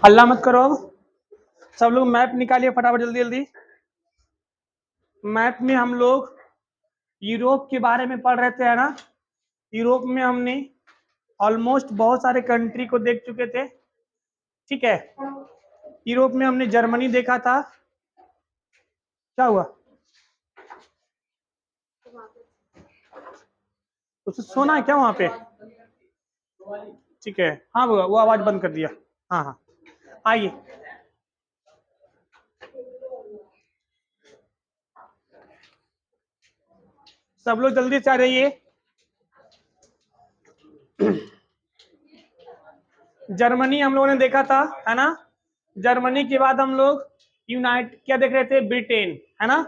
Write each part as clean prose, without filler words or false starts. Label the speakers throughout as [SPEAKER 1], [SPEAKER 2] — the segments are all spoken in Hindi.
[SPEAKER 1] हल्ला मत करो अब। सब लोग मैप निकालिए फटाफट, जल्दी जल्दी। मैप में हम लोग यूरोप के बारे में पढ़ रहे थे, है ना। यूरोप में हमने ऑलमोस्ट बहुत सारे कंट्री को देख चुके थे, ठीक है। यूरोप में हमने जर्मनी देखा था। क्या हुआ? उसे सोना है क्या वहां पे? ठीक है, हाँ वो आवाज बंद कर दिया। हाँ हाँ, आइए। सब लोग जल्दी से आ जाइए। जर्मनी हम लोगों ने देखा था, है ना। जर्मनी के बाद हम लोग क्या देख रहे थे? ब्रिटेन, है ना।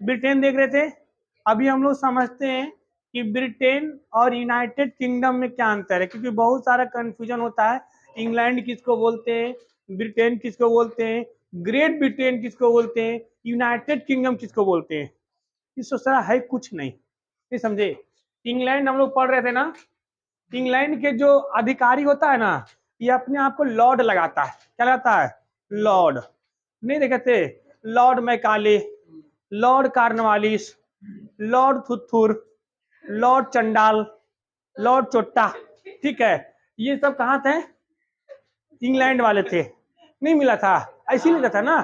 [SPEAKER 1] ब्रिटेन देख रहे थे। अभी हम लोग समझते हैं कि ब्रिटेन और यूनाइटेड किंगडम में क्या अंतर है, क्योंकि बहुत सारा कंफ्यूजन होता है। इंग्लैंड किसको बोलते हैं, ब्रिटेन किसको बोलते हैं, ग्रेट ब्रिटेन किसको बोलते हैं, यूनाइटेड किंगडम किसको बोलते हैं। इस सारा है कुछ नहीं, ये समझे। इंग्लैंड हम लोग पढ़ रहे थे ना। इंग्लैंड के जो अधिकारी होता है ना, ये अपने आप को लॉर्ड लगाता है। क्या लगाता है? लॉर्ड। नहीं देखे थे? Lord Macaulay, lord Cornwallis, lord थुथुर, लॉर्ड चंडाल, लॉर्ड चोट्टा, ठीक है। ये सब कहाँ थे? इंग्लैंड वाले थे। नहीं मिला था, ऐसी लिखा था ना।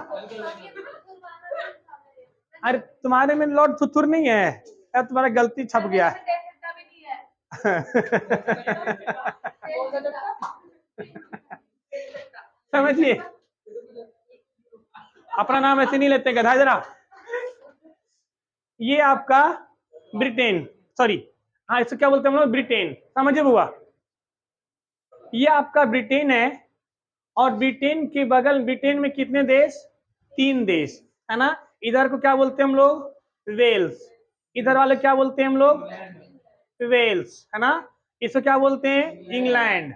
[SPEAKER 1] अरे तुम्हारे में लॉर्ड थुथुर नहीं है, अब तुम्हारा गलती छप गया है। समझिए, अपना नाम ऐसे नहीं लेते गधा जरा। ये आपका ब्रिटेन, सॉरी, हाँ इसको क्या बोलते हैं हम लोग? ब्रिटेन, समझे बुआ। ये आपका ब्रिटेन है। और ब्रिटेन के बगल, ब्रिटेन में कितने देश? 3 देश, है ना। इधर को क्या बोलते हैं हम लोग? वेल्स। इधर वाले क्या बोलते हैं हम लोग? वेल्स, है ना। इसको क्या बोलते हैं? इंग्लैंड।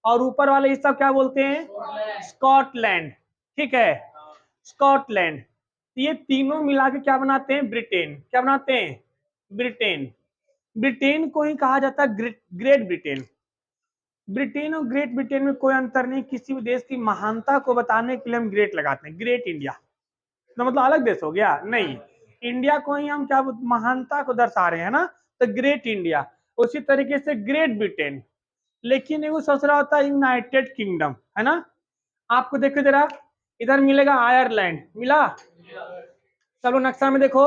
[SPEAKER 1] और ऊपर वाले हिस्सा क्या बोलते हैं? स्कॉटलैंड, ठीक है। स्कॉटलैंड। ये तीनों मिला के क्या बनाते हैं? ब्रिटेन। क्या बनाते हैं? ब्रिटेन। ब्रिटेन को ही कहा जाता है ग्रेट ब्रिटेन। ब्रिटेन और ग्रेट ब्रिटेन में कोई अंतर नहीं। किसी भी देश की महानता को बताने के लिए हम ग्रेट लगाते हैं। ग्रेट इंडिया तो मतलब अलग देश हो गया? नहीं, इंडिया को ही हम क्या महानता को दर्शा रहे हैं ना, तो ग्रेट इंडिया। उसी तरीके से ग्रेट ब्रिटेन। लेकिन वो सोच रहा होता है यूनाइटेड किंगडम, है ना। आपको देखो जरा, इधर मिलेगा आयरलैंड, मिला? चलो नक्शा में देखो,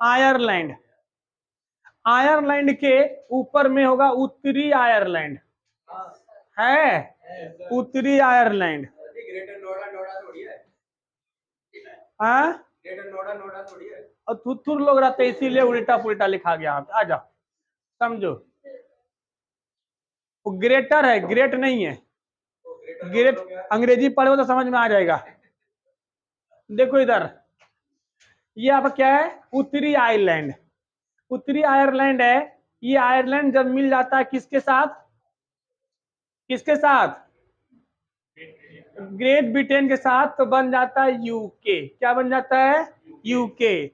[SPEAKER 1] आयरलैंड। आयरलैंड के ऊपर में होगा उत्तरी आयरलैंड, है उत्तरी आयरलैंड। हाँ, और थुथुर लोग रहते इसीलिए उल्टा पुल्टा लिखा गया। आ जाओ, समझो। वो ग्रेटर है, ग्रेट नहीं है। ग्रेट अंग्रेजी पढ़ो तो समझ में आ जाएगा। देखो इधर, ये आपका क्या है? उत्तरी आयरलैंड। उत्तरी आयरलैंड है। ये आयरलैंड जब मिल जाता है किसके साथ? किसके साथ? ग्रेट ब्रिटेन के साथ, तो बन जाता है यूके। क्या बन जाता है? यूके।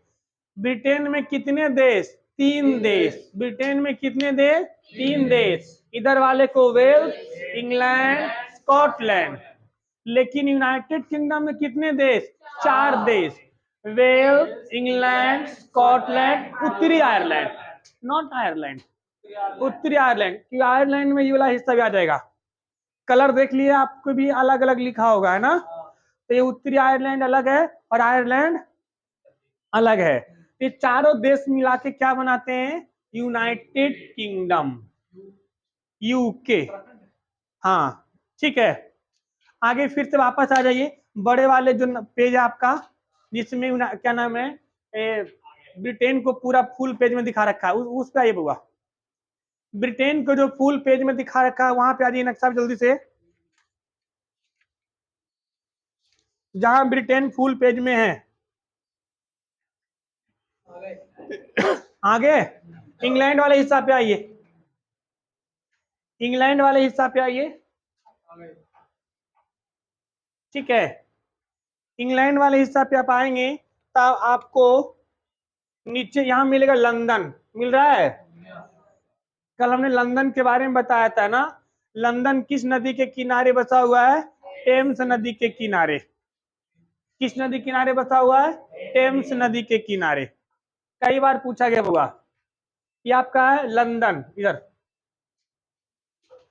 [SPEAKER 1] ब्रिटेन में कितने देश? 3 देश। ब्रिटेन में कितने देश? 3 देश। इधर वाले को वेल्स, इंग्लैंड, स्कॉटलैंड। लेकिन यूनाइटेड किंगडम में कितने देश? 4 देश। वेल्स, इंग्लैंड, स्कॉटलैंड, उत्तरी आयरलैंड, नॉट आयरलैंड, उत्तरी आयरलैंड। कि आयरलैंड में ये वाला हिस्सा भी आ जाएगा। कलर देख लिए आपको भी अलग अलग लिखा होगा, है ना। तो ये उत्तरी आयरलैंड अलग है और आयरलैंड अलग है। ये चारों देश मिला के क्या बनाते हैं? United kingdom, UK. हाँ, ठीक है। आगे फिर से वापस आ जाइए। बड़े वाले जो पेज है आपका, जिसमें क्या नाम है, ब्रिटेन को पूरा फुल पेज में दिखा रखा है, उस पे आइए बुआ। ब्रिटेन को जो फुल पेज में दिखा रखा है वहां पे आ जाइए नक्शा जल्दी से। जहां ब्रिटेन फुल पेज में है, आगे इंग्लैंड वाले हिस्सा पे आइए। इंग्लैंड वाले हिस्सा पे आइए, ठीक है। इंग्लैंड वाले हिस्सा पे आप आएंगे तब आपको नीचे यहां मिलेगा लंदन, मिल रहा है। कल हमने लंदन के बारे में बताया था ना, लंदन किस नदी के किनारे बसा हुआ है? टेम्स नदी के किनारे। किस नदी किनारे बसा हुआ है? टेम्स नदी के किनारे। कई बार पूछा गया होगा। ये आपका है लंदन, इधर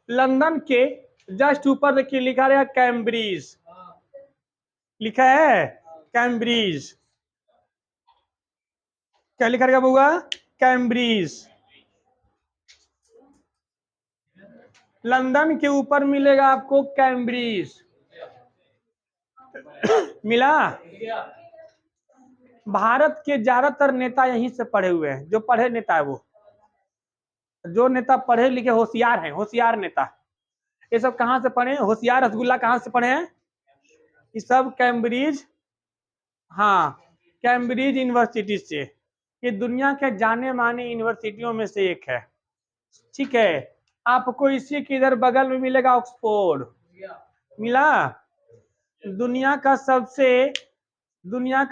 [SPEAKER 1] लंदन के जस्ट ऊपर देखिए लिखा रहेगा कैम्ब्रिज, लिखा है कैम्ब्रिज। क्या लिखा रहेगा बुआ? कैम्ब्रिज। लंदन के ऊपर मिलेगा आपको कैम्ब्रिज। मिला? भारत के ज्यादातर नेता यहीं से पढ़े हुए हैं, जो पढ़े नेता है वो, जो नेता पढ़े लिखे होशियार हैं, होशियार नेता, ये सब कहां से पढ़े? होशियार रसगुल्ला कहां से पढ़े हैं? ये सब कैम्ब्रिज, हाँ कैम्ब्रिज यूनिवर्सिटी से। ये दुनिया के जाने माने यूनिवर्सिटियों में से एक है। ठीक है, आपको इसी के इधर बगल में मिलेगा ऑक्सफोर्ड। मिला? दुनिया का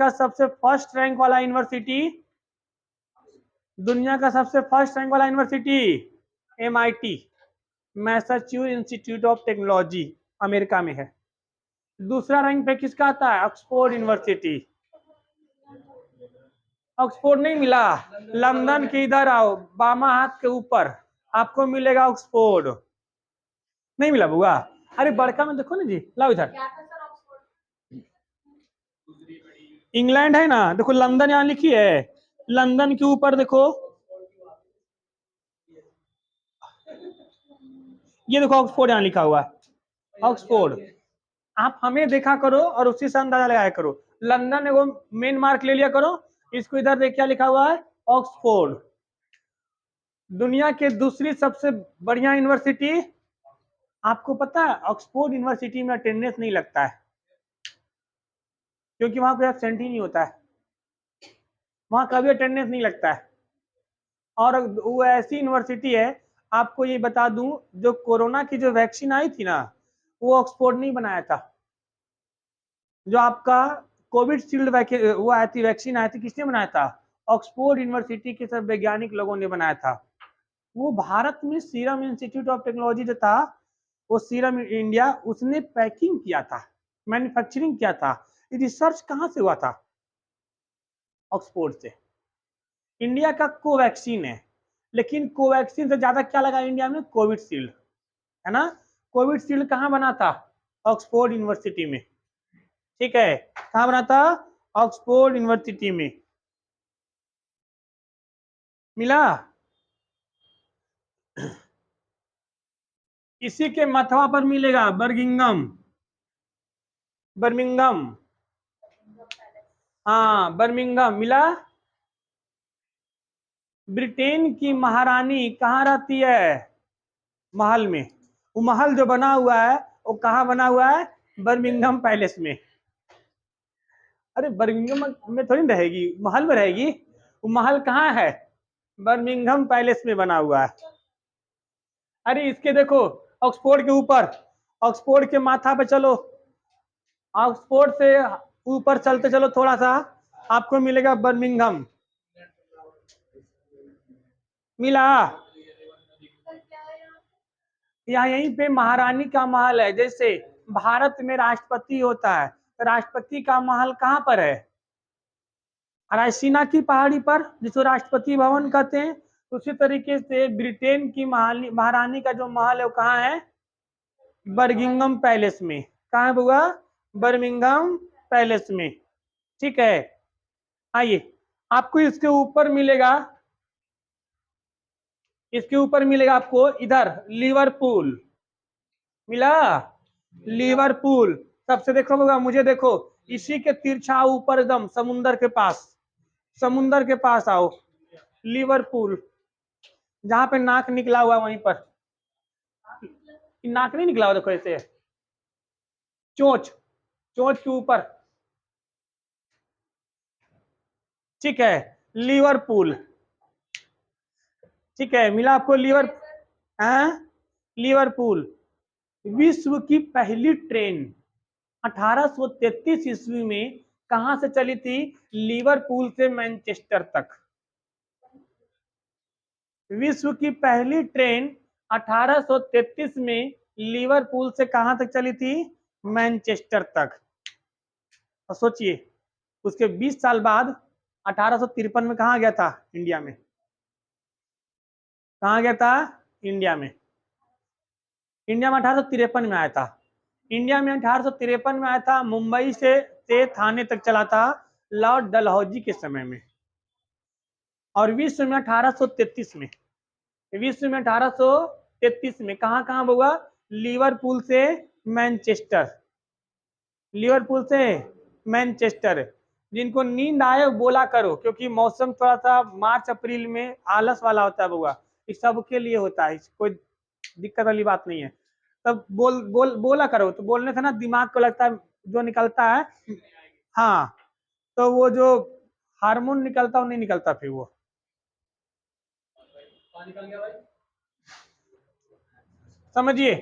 [SPEAKER 1] सबसे फर्स्ट रैंक वाला यूनिवर्सिटी, दुनिया का सबसे फर्स्ट रैंक वाला university MIT, Massachusetts institute of technology, America में है। दूसरा रैंक पे किसका आता है? Oxford university. ऑक्सफोर्ड नहीं मिला? लंदन के इधर आओ, बामा हाथ के ऊपर आपको मिलेगा ऑक्सफोर्ड। नहीं मिला बुआ? अरे बड़का में देखो ना जी, लाओ इधर। इंग्लैंड है ना, देखो लंदन यहाँ लिखी है, लंदन के ऊपर देखो, ये देखो ऑक्सफोर्ड यहाँ लिखा हुआ है, ऑक्सफोर्ड। आप हमें देखा करो और उसी से अंदाजा लगाया करो। लंदन एगो मेन मार्क ले लिया करो, इसको इधर देख क्या लिखा हुआ है? ऑक्सफोर्ड। दुनिया के दूसरी सबसे बढ़िया यूनिवर्सिटी, आपको पता है ऑक्सफोर्ड यूनिवर्सिटी में अटेंडेंस नहीं लगता है, क्योंकि वहां कोई एब्सेंट ही नहीं होता है, वहां कभी अटेंडेंस नहीं लगता है। और वो ऐसी यूनिवर्सिटी है, आपको ये बता दूं, जो कोरोना की जो वैक्सीन आई थी ना, वो ऑक्सफोर्ड नहीं बनाया था। जो आपका कोविशील्ड वो आई थी, वैक्सीन आई थी, किसने बनाया था? ऑक्सफोर्ड यूनिवर्सिटी के सब वैज्ञानिक लोगों ने बनाया था। वो भारत में सीरम इंस्टीट्यूट ऑफ टेक्नोलॉजी जो था, वो सीरम इंडिया, उसने पैकिंग किया था, मैन्युफैक्चरिंग किया था। रिसर्च कहां से हुआ था? ऑक्सफोर्ड से। इंडिया का कोवैक्सीन है, लेकिन कोवैक्सीन से ज्यादा क्या लगा इंडिया में? कोविशील्ड, है ना। कोविशील्ड कहाँ बना था? ऑक्सफोर्ड यूनिवर्सिटी में। ठीक है, कहाँ बना था? ऑक्सफोर्ड यूनिवर्सिटी में। मिला? इसी के मथवा पर मिलेगा बर्मिंघम, बर्मिंघम, हाँ बर्मिंघम। मिला? ब्रिटेन की महारानी कहाँ रहती है? महल में। वो महल जो बना हुआ है, वो कहाँ बना हुआ है? बर्मिंघम पैलेस में। अरे बर्मिंघम में थोड़ी रहेगी, महल में रहेगी। वो महल कहाँ है? बर्मिंघम पैलेस में बना हुआ है। अरे इसके देखो, ऑक्सफोर्ड के ऊपर, ऑक्सफोर्ड के माथा पे चलो, ऑक्सफोर्ड से ऊपर चलते चलो थोड़ा सा, आपको मिलेगा बर्मिंघम। मिला? यहाँ यहीं पे महारानी का महल है। जैसे भारत में राष्ट्रपति होता है, तो राष्ट्रपति का महल कहाँ पर है? रायसीना की पहाड़ी पर, जिसको राष्ट्रपति भवन कहते हैं। उसी तरीके से ब्रिटेन की महारानी का जो महल है वो कहाँ है? बर्मिंघम पैलेस में। कहाँ है बुआ? बर्मिंघम पैलेस में। ठीक है, आइए, आपको इसके ऊपर मिलेगा, इसके ऊपर मिलेगा आपको इधर लिवरपूल। मिला? लिवरपूल। सबसे देखो होगा, मुझे देखो, इसी के तिरछा ऊपर एकदम समुंदर के पास, समुंदर के पास आओ, लिवरपूल। जहां पे नाक निकला हुआ वहीं पर, नाक नहीं निकला हुआ, देखो ऐसे चोंच, चोंच के ऊपर। ठीक है, लिवरपूल। ठीक है, मिला आपको लिवर, हाँ लिवरपूल। विश्व की पहली ट्रेन 1833 ईस्वी में कहां से चली थी? लिवरपूल से मैनचेस्टर तक। विश्व की पहली ट्रेन 1833 में लिवरपूल से कहां तक चली थी? मैनचेस्टर तक। और सोचिए उसके 20 साल बाद 1853 में कहा गया था? इंडिया में। कहा गया था? इंडिया में। इंडिया में 1853 में आया था। इंडिया में 1853 में आया था। मुंबई से थाने तक चला था लॉर्ड डलहौजी के समय में। और विश्व में 1833 में, विश्व में 1833 में कहां कहां हुआ? लिवरपूल से मैनचेस्टर, लिवरपूल से मैनचेस्टर। जिनको नींद आए बोला करो, क्योंकि मौसम थोड़ा सा मार्च अप्रैल में आलस वाला होता है बउआ, इस सबके लिए होता है, कोई दिक्कत वाली बात नहीं है। तब बोला करो, तो बोलने से ना दिमाग को लगता है जो निकलता है, हाँ, तो वो जो हार्मोन निकलता वो नहीं निकलता फिर वो। समझिए,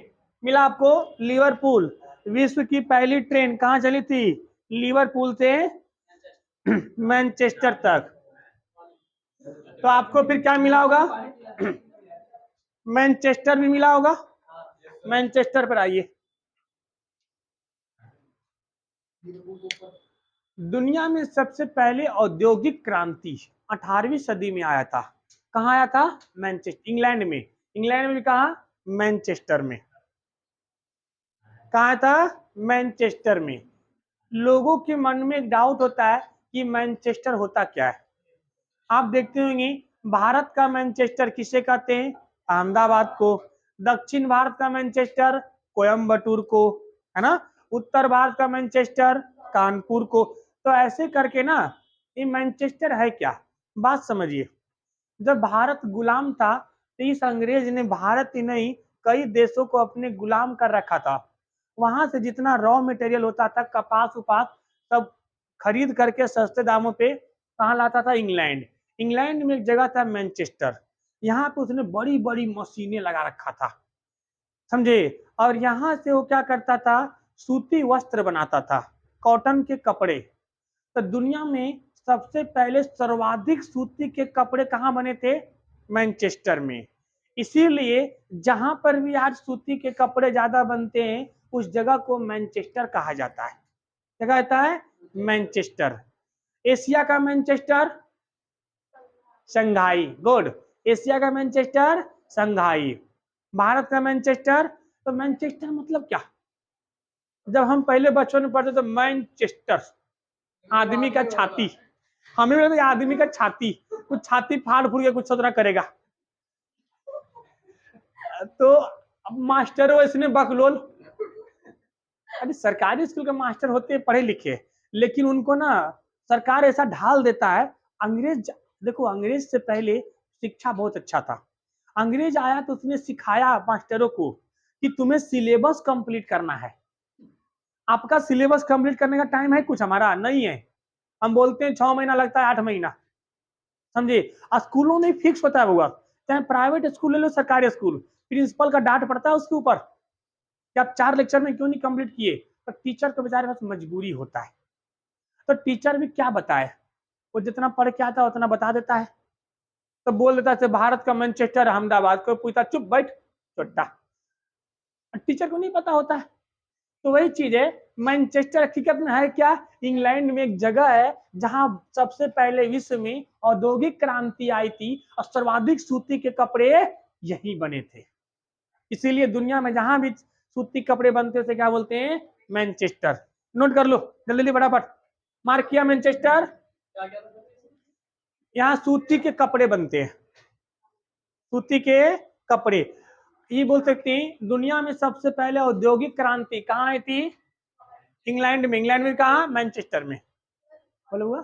[SPEAKER 1] मिला आपको? लिवरपूल। विश्व की पहली ट्रेन कहां चली थी? लिवरपूल से मैनचेस्टर तक। तो आपको फिर क्या मिला होगा? मैनचेस्टर भी मिला होगा। मैनचेस्टर पर आइए। दुनिया में सबसे पहले औद्योगिक क्रांति 18वीं सदी में आया था। कहाँ आया था? मैनचेस्टर, इंग्लैंड में। इंग्लैंड में भी कहा? मैनचेस्टर में। कहा था? मैनचेस्टर में। लोगों के मन में एक डाउट होता है कि मैनचेस्टर होता क्या है। आप देखते होंगे भारत का मैनचेस्टर किसे कहते हैं? अहमदाबाद को। दक्षिण भारत का मैनचेस्टर कोयम्बटूर को, है ना। उत्तर भारत का मैनचेस्टर कानपुर को। तो ऐसे करके ना, ये मैनचेस्टर है क्या? बात समझिए। जब भारत गुलाम था तो इस अंग्रेज ने भारत ही नहीं कई देशों को अपने गुलाम कर रखा था। वहां से जितना रॉ मटेरियल होता था, कपास उपास, सब खरीद करके सस्ते दामों पे कहाँ लाता था? इंग्लैंड। इंग्लैंड में एक जगह था मैनचेस्टर, यहाँ पे उसने बड़ी बड़ी मशीनें लगा रखा था, समझे। और यहाँ से वो क्या करता था? सूती वस्त्र बनाता था, कॉटन के कपड़े। तो दुनिया में सबसे पहले सर्वाधिक सूती के कपड़े कहाँ बने थे? मैनचेस्टर में। इसीलिए जहां पर भी आज सूती के कपड़े ज्यादा बनते हैं उस जगह को मैनचेस्टर कहा जाता है। क्या कहता है? मैनचेस्टर। एशिया का मैनचेस्टर शंघाई। गुड। एशिया का मैनचेस्टर शंघाई। भारत का मैनचेस्टर। तो मैनचेस्टर मतलब क्या? जब हम पहले बचपन में पढ़ते तो मैनचेस्टर आदमी का छाती, हमें लगता है आदमी का छाती, कुछ छाती फाड़ फूड़ के कुछ सोचना करेगा। तो अब मास्टर हो इसने बकलोल। अरे सरकारी स्कूल के मास्टर होते हैं पढ़े लिखे, लेकिन उनको ना सरकार ऐसा ढाल देता है। अंग्रेज, देखो अंग्रेज से पहले शिक्षा बहुत अच्छा था। अंग्रेज आया तो उसने सिखाया मास्टरों को कि तुम्हें सिलेबस कंप्लीट करना है। आपका सिलेबस कंप्लीट करने का टाइम है कुछ? हमारा नहीं है। हम बोलते हैं 6 महीना लगता है, 8 महीना, समझे। स्कूलों में फिक्स होता है होगा, चाहे प्राइवेट स्कूल ले लो सरकारी स्कूल, प्रिंसिपल का डांट पड़ता है उसके ऊपर कि आप 4 लेक्चर में क्यों नहीं कंप्लीट किए। तो टीचर को बेचारे पास मजबूरी होता है, तो टीचर भी क्या बताए, वो जितना पढ़ के आता है उतना बता देता है। तो बोल देता है भारत का मैनचेस्टर अहमदाबाद, को पूछता चुप बैठ छोटा, टीचर को नहीं पता होता है। तो वही चीज है, मैनचेस्टर हकीकत में है क्या? इंग्लैंड में एक जगह है जहां सबसे पहले विश्व में औद्योगिक क्रांति आई थी और सर्वाधिक सूती के कपड़े यही बने थे। इसीलिए दुनिया में जहां भी सूती कपड़े बनते हैं उसे क्या बोलते हैं? मैनचेस्टर। नोट कर लो जल्दी जल्दी फटाफट। मार्क किया मैनचेस्टर। यहाँ सूती के कपड़े बनते हैं, सूती के कपड़े। ये बोल सकते हैं दुनिया में सबसे पहले औद्योगिक क्रांति कहाँ आई थी? इंग्लैंड में। इंग्लैंड में कहा? मैनचेस्टर में। बोलो हुआ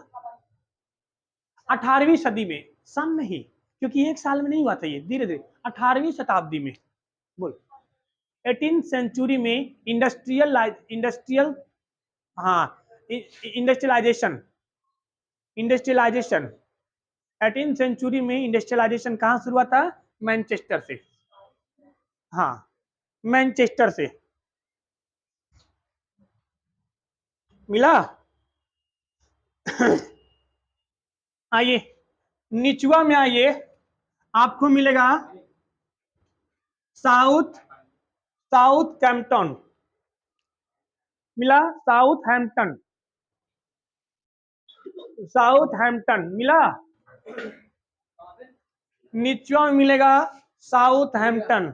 [SPEAKER 1] 18वीं सदी में, सन नहीं, क्योंकि एक साल में नहीं हुआ था ये, धीरे धीरे 18वीं शताब्दी में। बोल 18 सेंचुरी में इंडस्ट्रियल, हाँ, इंडस्ट्रियलाइजेशन, इंडस्ट्रियलाइजेशन 18 सेंचुरी में इंडस्ट्रियलाइजेशन कहाँ शुरू हुआ था? मैनचेस्टर से। हाँ, मैनचेस्टर से। मिला? आइए निचुआ में आइए। आपको मिलेगा साउथ साउथ कैम्पटन, मिला साउथ हैम्पटन, साउथ हैम्पटन मिला, नीचवा में मिलेगा साउथ हैम्पटन।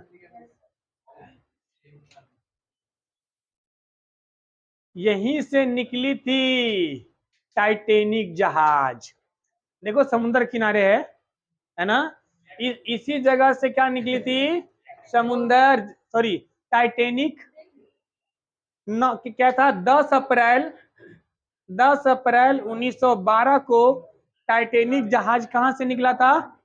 [SPEAKER 1] यहीं से निकली थी टाइटेनिक जहाज। देखो समुद्र किनारे है ना, इसी जगह से क्या निकली थी, समुद्र, सॉरी टाइटेनिक। क्या था, 10 अप्रैल 1912 को टाइटेनिक जहाज कहां से निकला था,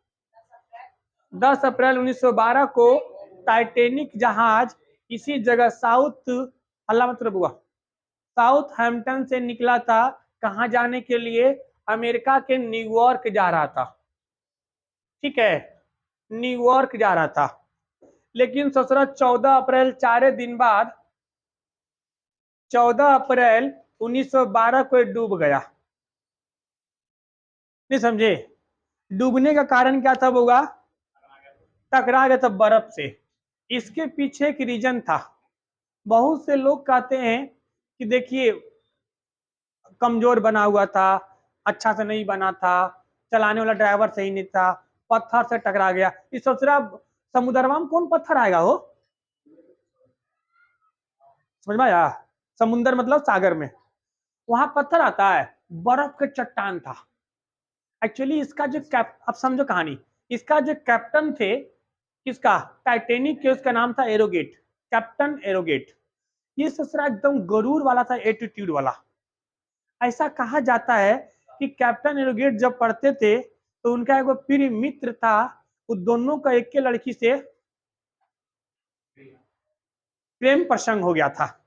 [SPEAKER 1] 10 अप्रैल 1912 को टाइटेनिक जहाज इसी जगह साउथ, अल्लाह मतलब हुआ, साउथ हैम्पटन से निकला था। कहां जाने के लिए, अमेरिका के न्यूयॉर्क जा रहा था, ठीक है, न्यूयॉर्क जा रहा था। लेकिन ससुरा 14 अप्रैल, 4 दिन बाद 14 अप्रैल 1912 को डूब गया। नहीं समझे, डूबने का कारण क्या था होगा, टकरा गया था बर्फ से। इसके पीछे एक रीजन था। बहुत से लोग कहते हैं कि देखिए कमजोर बना हुआ था, अच्छा से नहीं बना था, चलाने वाला ड्राइवर सही नहीं था, पत्थर से टकरा गया। इस ससुरा समुद्रमा में कौन पत्थर आएगा हो, समझ में आया, समुद्र मतलब सागर में, वहां पत्थर आता है, बर्फ के चट्टान था। एक्चुअली इसका जो अब समझो कहानी, इसका जो कैप्टन थे, किसका, टाइटेनिक के, उसका नाम था एरोगेट, कैप्टन एरोगेट। ये ससुरा एकदम गरूर वाला था, एटीट्यूड वाला। ऐसा कहा जाता है कि कैप्टन एरोगेट जब पढ़ते थे तो उनका एक प्रिय मित्र था, वो दोनों का एक के लड़की से प्रेम प्रसंग हो गया था,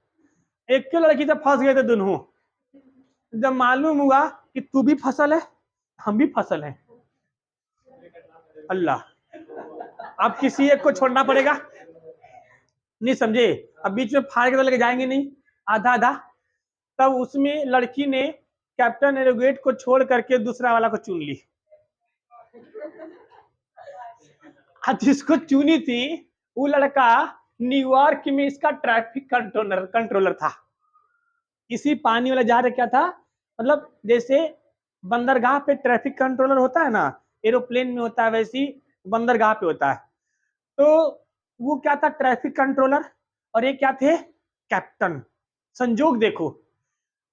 [SPEAKER 1] एक के लड़की से फंस गए थे दोनों। जब मालूम हुआ कि तू भी फसल है, हम भी फसल हैं, अल्लाह, अब किसी एक को छोड़ना पड़ेगा, नहीं समझे, अब बीच में फाड़ के तो लेके जाएंगे नहीं, आधा आधा। तब उसमें लड़की ने कैप्टन एरोगेट को छोड़ करके दूसरा वाला को चुन ली। जिसको चुनी थी वो लड़का न्यूयॉर्क में इसका ट्रैफिक कंट्रोलर था। इसी पानी वाला जहाज क्या था, मतलब जैसे बंदरगाह पे ट्रैफिक कंट्रोलर होता है ना, एरोप्लेन में होता है, वैसी बंदरगाह पे होता है। तो वो क्या था, ट्रैफिक कंट्रोलर, और ये क्या थे, कैप्टन। संजोग देखो,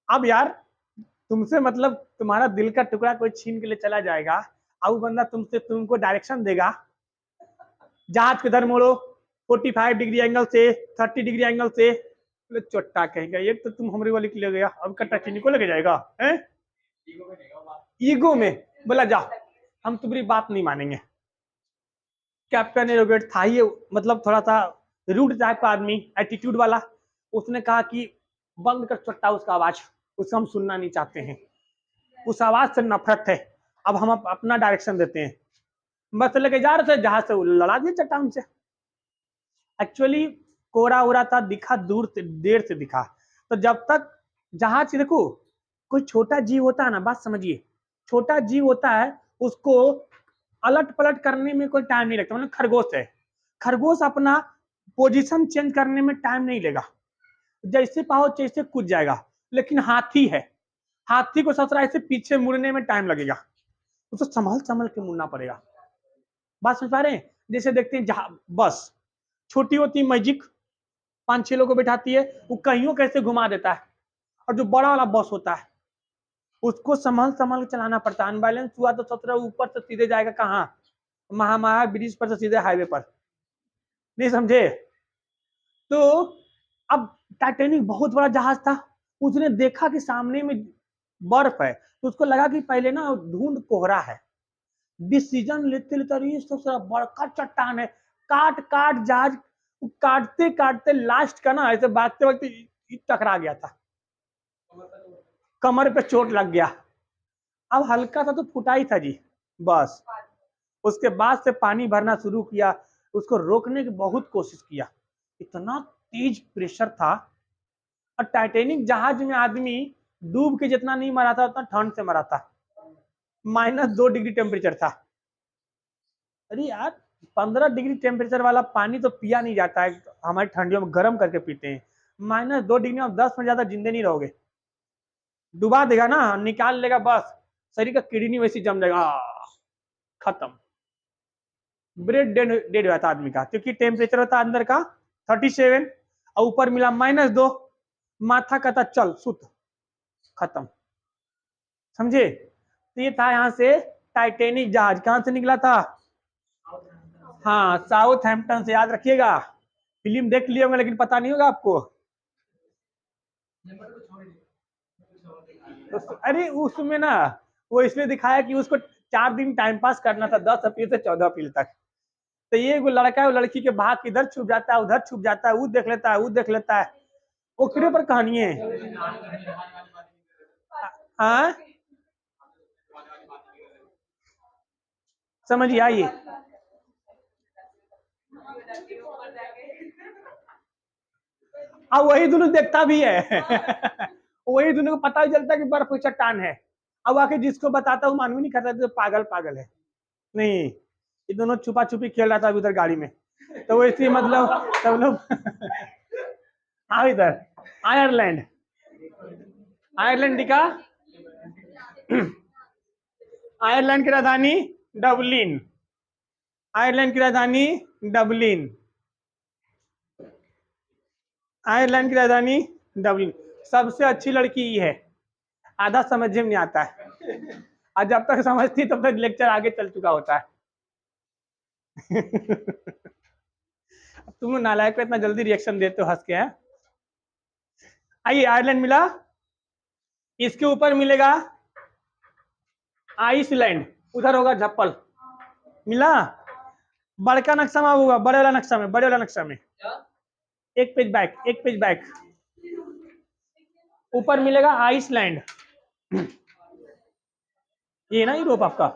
[SPEAKER 1] अब यार तुमसे मतलब तुम्हारा दिल का टुकड़ा कोई छीन के लिए चला जाएगा, अब बंदा तुमको डायरेक्शन देगा, जहाज किधर मोड़ो, 45 डिग्री एंगल से, 30 डिग्री एंगल से, चोट्टा कहेगा, ये तो तुम हमारी वाली के ले गया, अब कट्टा चीनी को लेके जाएगा है, ईगो में बोला जाओ, हम तुम्हारी बात नहीं मानेंगे। कैप्टन एरोगेट था ये, मतलब थोड़ा सा रूड टाइप का आदमी, एटीट्यूड वाला। उसने कहा कि बंद कर चट्टा उसका आवाज, उसको हम सुनना नहीं चाहते हैं, उस आवाज से नफरत है, अब हम अपना डायरेक्शन देते हैं। बस लेके जा रहे थे, जहाज से लड़ा दिए चट्टान से। एक्चुअली कोरा उरा था, दिखा दूर से, देर से दिखा। तो जब तक जहाज, देखो कोई छोटा जीव होता है ना, बात समझिए, छोटा जीव होता है, उसको अलट पलट करने में कोई टाइम नहीं लगता। मतलब खरगोश है, खरगोश अपना पोजीशन चेंज करने में टाइम नहीं लेगा, जैसे पाओ जैसे कूद जाएगा। लेकिन हाथी है, हाथी को ससुरा ऐसे पीछे मुड़ने में टाइम लगेगा, उसको संभल संभल के मुड़ना पड़ेगा। बात समझ पा रहे हैं, जैसे देखते हैं बस छोटी होती मैजिक, 5-6 लोगों को बैठाती है, वो कहीं कैसे घुमा देता है। और जो बड़ा वाला बस होता है उसको संभल संभल के चलाना पड़ता है, अनबैलेंस हुआ तो सत्रह ऊपर से सीधे जाएगा कहाँ, महामाया ब्रिज पर से सीधे हाईवे पर, नहीं समझे। तो अब टाइटेनिक बहुत बड़ा जहाज था, उसने देखा कि सामने में बर्फ है, तो उसको लगा कि पहले ना धुंध कोहरा है। डिसीजन लेते लेते ये सबसे बड़का चट्टान है, काट काट जहाज, काटते काटते लास्ट का ना ऐसे भागते भागते टकरा गया था, कमर पे चोट लग गया। अब हल्का सा तो फुटा ही था जी, बस उसके बाद से पानी भरना शुरू किया, उसको रोकने की बहुत कोशिश किया, इतना तेज प्रेशर था। और टाइटेनिक जहाज में आदमी डूब के जितना नहीं मरा था उतना ठंड से मरा था, -2 डिग्री टेम्परेचर था। अरे यार 15 डिग्री टेम्परेचर वाला पानी तो पिया नहीं जाता है, हमारी ठंडियों में गर्म करके पीते हैं। -2 डिग्री में 10 में ज्यादा जिंदे नहीं रहोगे, डुबा देगा ना, निकाल लेगा बस, शरीर का किडनी वैसी जम जाएगा, खत्म, ब्रेड डेड डेड हो जाता आदमी का, क्योंकि टेम्परेचर होता है अंदर का 37 और ऊपर मिला -2, माथा कहता चल सुत, खत्म, समझे। तो ये था यहाँ से टाइटेनिक जहाज, कहां से निकला था? हाँ, साउथ हैम्पटन से, याद रखिएगा। फिल्म देख लिए होंगे लेकिन पता नहीं होगा आपको। अरे उसमें ना वो इसलिए दिखाया कि उसको 4 दिन टाइम पास करना था, 10 अप्रैल से 14 अप्रैल तक। तो ये वो लड़का है, वो लड़की के भाग इधर छुप जाता है, उधर छुप जाता है, वो देख लेता है, वो देख लेता है, वो किरे पर कहानी है। हाँ, समझिए आइए। अब वही दोनों देखता भी है वही दोनों को पता भी चलता है कि बर्फ की चट्टान है। अब आके जिसको बताता हूँ मालूम नहीं करता, तो पागल पागल है। नहीं, ये दोनों छुपा छुपी खेल रहा था उधर गाड़ी में, तो वो इसलिए मतलब सब लोग हाँ इधर आयरलैंड, आयरलैंड का आयरलैंड की राजधानी डबलिन, आयरलैंड की राजधानी डबलिन, आयरलैंड की राजधानी डबलिन। सबसे अच्छी लड़की ये है, आधा समझ में नहीं आता है, और जब तक समझती तब तक लेक्चर आगे चल चुका होता है तुम नालायक पे इतना जल्दी रिएक्शन देते हो हंस के, हैं। आइए, आयरलैंड मिला, इसके ऊपर मिलेगा आइसलैंड, उधर होगा झप्पल, मिला। बड़का नक्शा में होगा, बड़े वाला नक्शा में, बड़े वाला नक्शा में, एक पेज बैक, एक पेज बैक, ऊपर मिलेगा आइसलैंड, ये ना यूरोप आपका,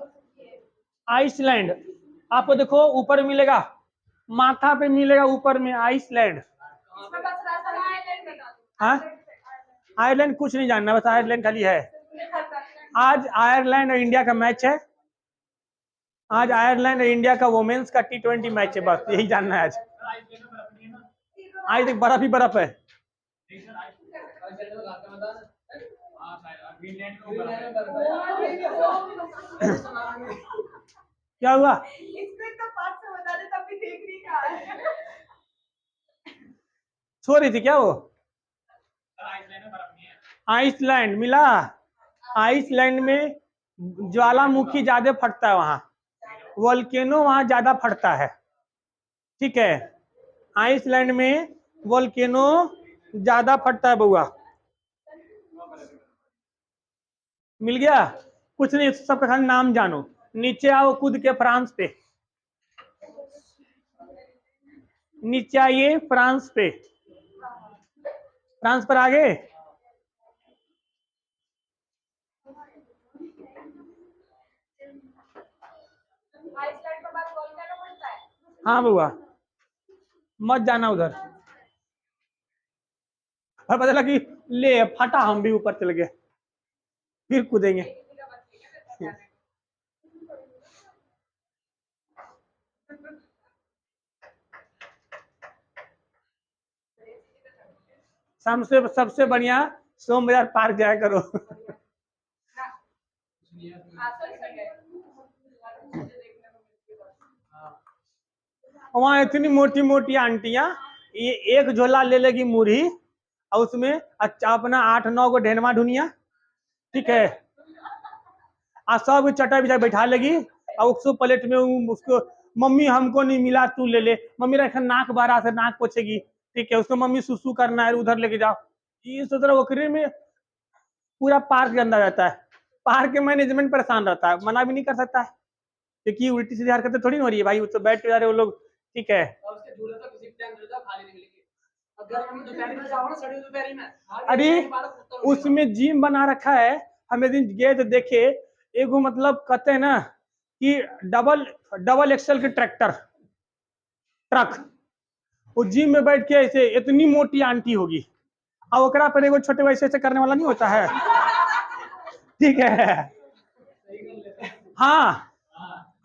[SPEAKER 1] आइसलैंड आपको देखो ऊपर मिलेगा, माथा पे मिलेगा ऊपर में आइसलैंड। हाँ, आयरलैंड कुछ नहीं जानना, बस आयरलैंड खाली है। आज आयरलैंड और इंडिया का मैच है, आज आयरलैंड और इंडिया का वोमेन्स का T20 मैच है, बस यही जानना है आज। आज बर्फ ही बर्फ है। क्या हुआ? सो रही थी क्या वो? आइसलैंड मिला, आइसलैंड में ज्वालामुखी ज्यादा फटता है, वहां वोल्केनो वहां ज्यादा फटता है, ठीक है। आइसलैंड में वोल्केनो ज्यादा फटता है बउआ, मिल गया। कुछ नहीं, सबका खाली नाम जानो, नीचे आओ कूद के फ्रांस पे, नीचे आइए फ्रांस पे, फ्रांस पर आगे। हाँ बउआ, मत जाना उधर, और पता लगा कि ले फटा, हम भी ऊपर चल गए, फिर कूदेंगे। सबसे बढ़िया सोम बाजार पार्क जाया करो वहां इतनी मोटी मोटी आंटियां, ये एक झोला ले लेगी मुरही, और उसमें अच्छा अपना 8-9 को ढेनवा ढुनिया, ठीक है, और सब चटाई बिछा बैठा लेगी, और उसको प्लेट में उसको, मम्मी हमको नहीं मिला तू ले ले, मम्मी रखा नाक बारा से नाक पोछेगी, ठीक है, उसको मम्मी सुसु करना है उधर लेके जाओ, ये सोच रहा ओकरे में पूरा पार्क गंदा रहता है, पार्क के मैनेजमेंट परेशान रहता है, मना भी नहीं कर सकता है, क्योंकि उल्टी सीधी हरकतें थोड़ी हो रही है भाई, वो तो बैठ के जा रहे वो लोग, ठीक है। अरे उसमें जिम बना रखा है, हम एक दिन गए तो देखे, एगो मतलब कहते हैं ना कि डबल डबल एक्सल के ट्रक, वो जिम में बैठ के ऐसे इतनी मोटी आंटी होगी, और ओकरा पर एगो छोटे वैसे ऐसे करने वाला नहीं होता है, ठीक है। हाँ,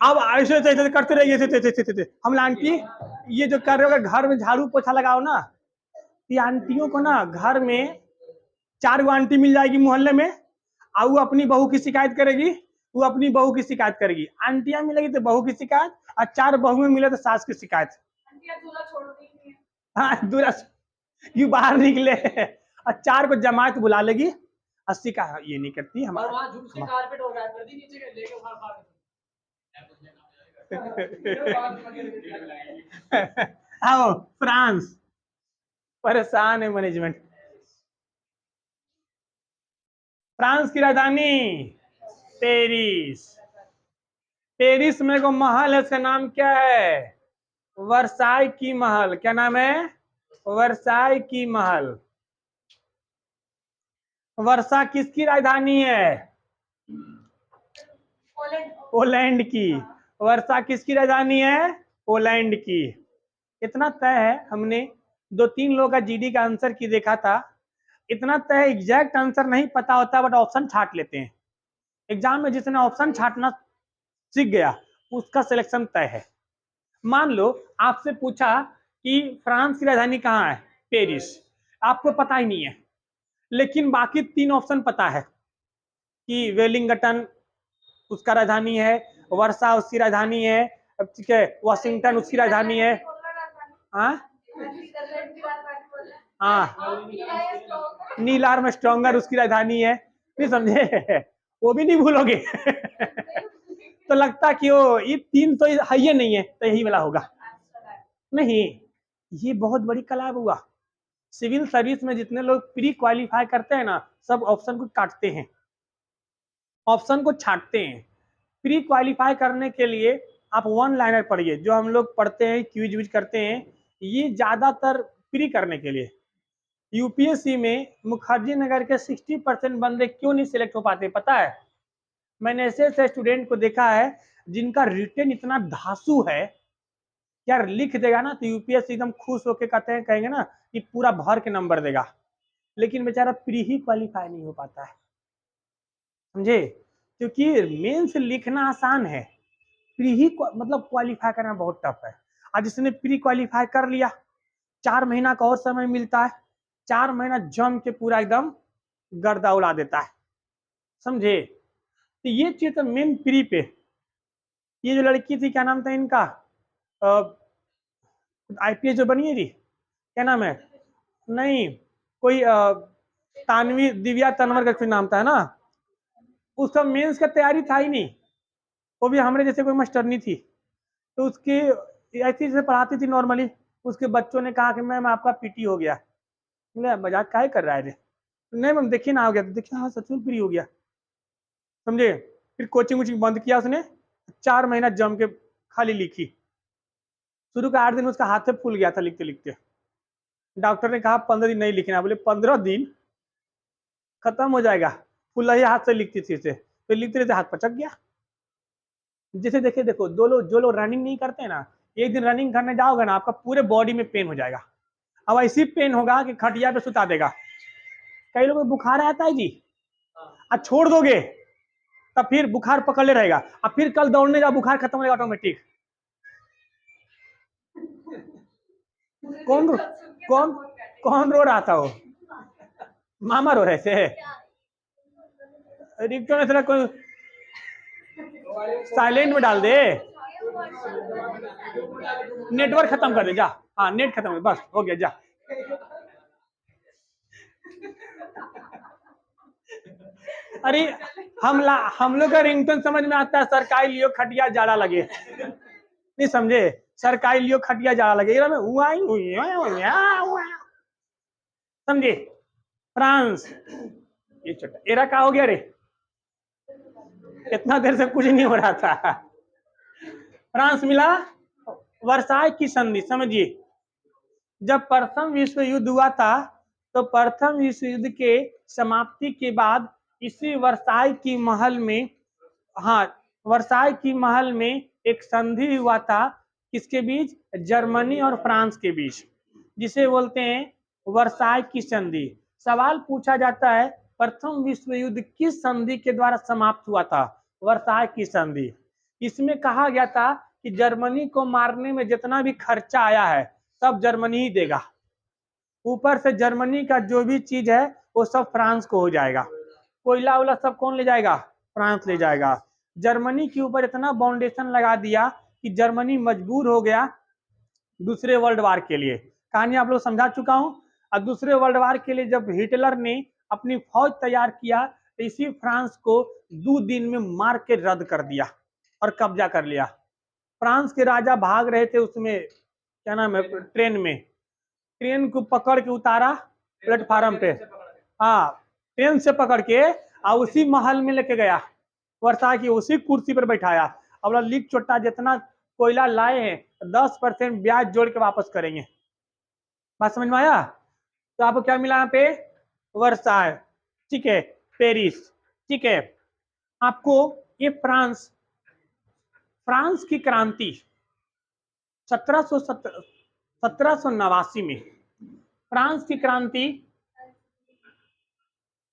[SPEAKER 1] अब ऐसे ऐसे करते रहिए, ऐसे हम आंटी ये जो कर रहे हो, घर में झाड़ू पोछा लगाओ ना, ये आंटियों को ना घर में 4 गो आंटी मिल जाएगी मोहल्ले में, और वो अपनी बहू की शिकायत करेगी, वो अपनी बहू की शिकायत करेगी। आंटियां मिलेगी तो बहू की शिकायत, और 4 बहुएं मिले तो सास की शिकायत। हाँ दूल्हा यू बाहर निकले और 4 को जमात बुला लेगी, 80 का ये नहीं करती हमारा। कारपेट हो गया नीचे लेके आओ फ्रांस, परेशान है मैनेजमेंट। फ्रांस की राजधानी पेरिस। पेरिस में को महल है, उसका नाम क्या है? वर्साई की महल। क्या नाम है? वर्साई की महल। वर्षा किसकी राजधानी है? पोलैंड की। वर्षा किसकी राजधानी है? पोलैंड की। इतना तय है, हमने 2-3 लोगों का जीडी का आंसर की देखा था, इतना तय एग्जैक्ट आंसर नहीं पता होता, बट ऑप्शन छाट लेते हैं। एग्जाम में जिसने ऑप्शन छाटना सीख गया उसका सिलेक्शन तय है। मान लो आपसे पूछा कि फ्रांस की राजधानी कहाँ है? पेरिस। आपको पता ही नहीं है, लेकिन बाकी 3 ऑप्शन पता है कि वेलिंगटन उसका राजधानी है, वर्षा उसकी राजधानी है, ठीक है, वॉशिंगटन उसकी राजधानी है। हाँ हाँ, नील आर्मस्ट्रॉन्गर उसकी राजधानी है। नहीं समझे? वो भी नहीं भूलोगे। तो लगता कि वो ये 3 तो है ही नहीं है, तो यही वाला होगा। नहीं, ये बहुत बड़ी कला हुआ। सिविल सर्विस में जितने लोग प्री क्वालिफाई करते हैं ना, सब ऑप्शन को काटते हैं, ऑप्शन को छाटते हैं। प्री क्वालिफाई करने के लिए आप 1 लाइनर पढ़िए, जो हम लोग पढ़ते हैं, क्विज विज करते हैं, ये ज्यादातर प्री करने के लिए। यूपीएससी में मुखर्जी नगर के 60% बंदे क्यों नहीं सिलेक्ट हो पाते पता है? मैंने ऐसे स्टूडेंट को देखा है जिनका रिटेन इतना धांसू है, यार लिख देगा ना तो यूपीएससी एकदम खुश होकर कहते हैं, कहेंगे ना कि पूरा भर के नंबर देगा, लेकिन बेचारा प्री ही क्वालिफाई नहीं हो पाता है। समझे? क्योंकि मेंस लिखना आसान है, प्री ही मतलब क्वालिफाई करना बहुत टफ है। आज जिसने प्री क्वालिफाई कर लिया, 4 महीना का और समय मिलता है, 4 महीना जम के पूरा एकदम गर्दा उड़ा देता है। समझे? तो ये चीज तो मेन प्री पे। ये जो लड़की थी, क्या नाम था इनका, आईपीएस जो बनी है जी, क्या नाम है? नहीं, कोई तानवी दिव्या तनवर का कोई नाम था ना, उसका मेंस का तैयारी था ही नहीं, वो भी हमारे जैसे कोई मास्टरनी थी, तो उसकी ऐसी से पढ़ाती थी नॉर्मली, उसके बच्चों ने कहा कि मैम आपका पीटी हो गया। मजाक काहे कर रहा है रे? नहीं मैम देखिए ना हो गया, तो देखिए हाँ सच में फ्री हो गया। समझे? फिर कोचिंग वोचिंग बंद किया उसने, 4 महीना जम के खाली लिखी। शुरू का 8 दिन उसका हाथ से फूल गया था लिखते लिखते। डॉक्टर ने कहा 15 दिन नहीं लिखना, बोले 15 दिन खत्म हो जाएगा। फूल ही हाथ से लिखती थी इसे, फिर लिखते रहते हाथ पचक गया। जैसे देखिए, देखो जो लोग रनिंग नहीं करते हैं ना, एक दिन रनिंग करने जाओगे ना, आपका पूरे बॉडी में पेन हो जाएगा। अब ऐसी पेन होगा कि खटिया पे सुता देगा। कई लोगों को बुखार आता है जी, आज छोड़ दोगे तब फिर बुखार पकड़े रहेगा, अब फिर कल दौड़ने जाओ बुखार खत्म हो जाएगा ऑटोमेटिक। कौन कौन कौन रो रहा था? वो मामा रो रहे थे। रिक्टो ने थोड़ा कोई साइलेंट में डाल दे, नेटवर्क खत्म कर दे जा। हाँ नेट खत्म है, बस हो गया जा। अरे हम लोग का रिंगटोन समझ में आता है, सरकारी लियो खटिया जाड़ा लगे। नहीं समझे? सरकारी लियो खटिया जाड़ा लगे, समझे? फ्रांस, ये छोटा एरा का हो गया रे, इतना देर से कुछ नहीं हो रहा था। फ्रांस मिला। वर्साई की संधि समझिए, जब प्रथम विश्व युद्ध हुआ था, तो प्रथम विश्व युद्ध के समाप्ति के बाद इसी वर्साई की महल में, हाँ वर्साई की महल में एक संधि हुआ था, किसके बीच? जर्मनी और फ्रांस के बीच, जिसे बोलते हैं वर्साई की संधि। सवाल पूछा जाता है प्रथम विश्व युद्ध किस संधि के द्वारा समाप्त हुआ था? वर्साई की संधि। इसमें कहा गया था कि जर्मनी को मारने में जितना भी खर्चा आया है सब जर्मनी ही देगा, ऊपर से जर्मनी का जो भी चीज है वो सब फ्रांस को हो जाएगा, कोयला वोला सब कौन ले जाएगा, फ्रांस ले जाएगा। जर्मनी के ऊपर इतना बाउंडेशन लगा दिया कि जर्मनी मजबूर हो गया दूसरे वर्ल्ड वार के लिए। कहानी आप लोग समझा चुका हूं। और दूसरे वर्ल्ड वार के लिए जब हिटलर ने अपनी फौज तैयार किया तो इसी फ्रांस को 2 दिन में मार के रद्द कर दिया और कब्जा कर लिया। फ्रांस के राजा भाग रहे थे उसमें, क्या नाम है, ट्रेन को पकड़ के उतारा प्लेटफार्म पे, हाँ ट्रेन से पकड़ के और उसी महल में लेके गया, वर्षा की उसी कुर्सी पर बैठाया। अब लीक चोटा जितना कोयला लाए हैं 10% ब्याज जोड़ के वापस करेंगे। बात समझ में आया? तो आपको क्या मिला यहाँ पे, वर्षा, ठीक है, पेरिस, ठीक है। आपको ये फ्रांस की क्रांति 1789 में, फ्रांस की क्रांति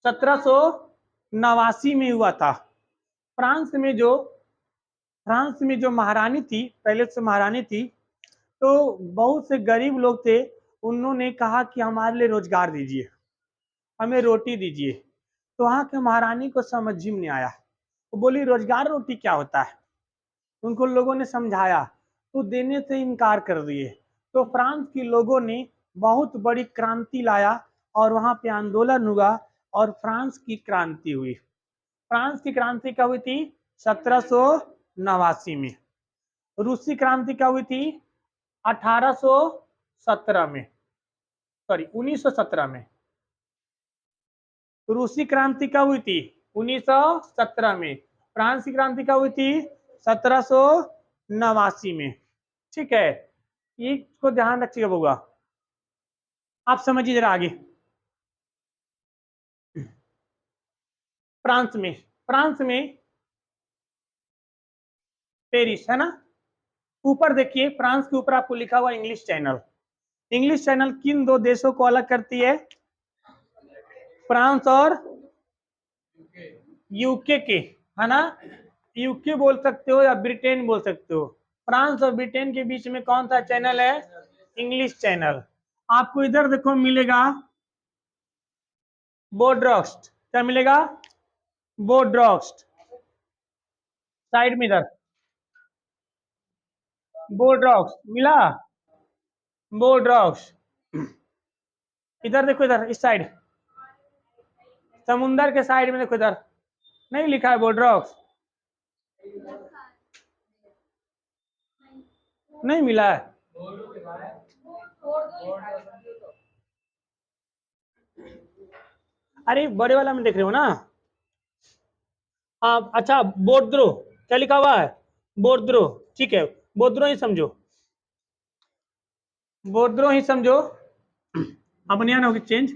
[SPEAKER 1] 1789 में हुआ था। फ्रांस में जो महारानी थी, पहले से महारानी थी, तो बहुत से गरीब लोग थे, उन्होंने कहा कि हमारे लिए रोजगार दीजिए, हमें रोटी दीजिए। तो वहां के महारानी को समझ ही नहीं आया, वो बोली रोजगार रोटी क्या होता है। उनको लोगों ने समझाया तो देने से इनकार कर दिए। तो फ्रांस के लोगों ने बहुत बड़ी क्रांति लाया और वहां पे आंदोलन हुआ और फ्रांस की क्रांति हुई। फ्रांस की क्रांति कब हुई थी, 1789 में। रूसी क्रांति कब हुई थी, 1817 में, सॉरी 1917 में। रूसी क्रांति कब हुई थी, 1917 में। फ्रांस की क्रांति कब हुई थी, 1789 में। ठीक है, इसको ध्यान रखिएगा बउआ, आप समझिए जरा आगे। फ्रांस में पेरिस है ना, ऊपर देखिए फ्रांस के ऊपर आपको लिखा हुआ इंग्लिश चैनल। इंग्लिश चैनल किन 2 देशों को अलग करती है, फ्रांस और यूके के, है ना। यूके बोल सकते हो या ब्रिटेन बोल सकते हो। फ्रांस और ब्रिटेन के बीच में कौन सा चैनल है, इंग्लिश चैनल। आपको इधर देखो मिलेगा बोर्ड्रॉक्स्ट, क्या मिलेगा, बोर्ड्रॉक्स्ट, साइड में इधर बोर्ड्रॉक्स्ट मिला, बोर्ड्रॉक्स्ट। इधर देखो, इधर इस साइड समुंदर के साइड में देखो, इधर नहीं लिखा है बोर्ड्रॉक्स, नहीं मिला है। अरे बड़े वाला में देख रहे हो ना आप, अच्छा बोर्ड्रो क्या लिखा हुआ है, बोर्ड्रो, ठीक है, बोर्ड्रो ही समझो, बोर्ड्रो ही समझो। अपने यहाँ होगी चेंज।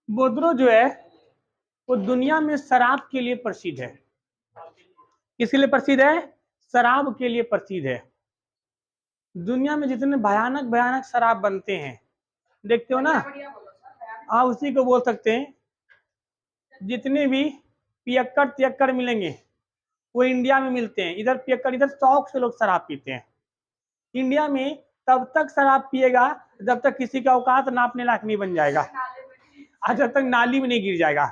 [SPEAKER 1] बोर्ड्रो जो है वो दुनिया में शराब के लिए प्रसिद्ध है। किसके लिए प्रसिद्ध है, शराब के लिए प्रसिद्ध है। दुनिया में जितने भयानक भयानक शराब बनते हैं, देखते हो ना, आप उसी को बोल सकते हैं। जितने भी पियक्कड़ तियक्कड़ मिलेंगे वो इंडिया में मिलते हैं। इधर पियक्कड़, इधर शौक से लोग शराब पीते हैं। इंडिया में तब तक शराब पिएगा जब तक किसी का औकात नापने लायक नहीं बन जाएगा, और जब तक नाली में नहीं गिर जाएगा।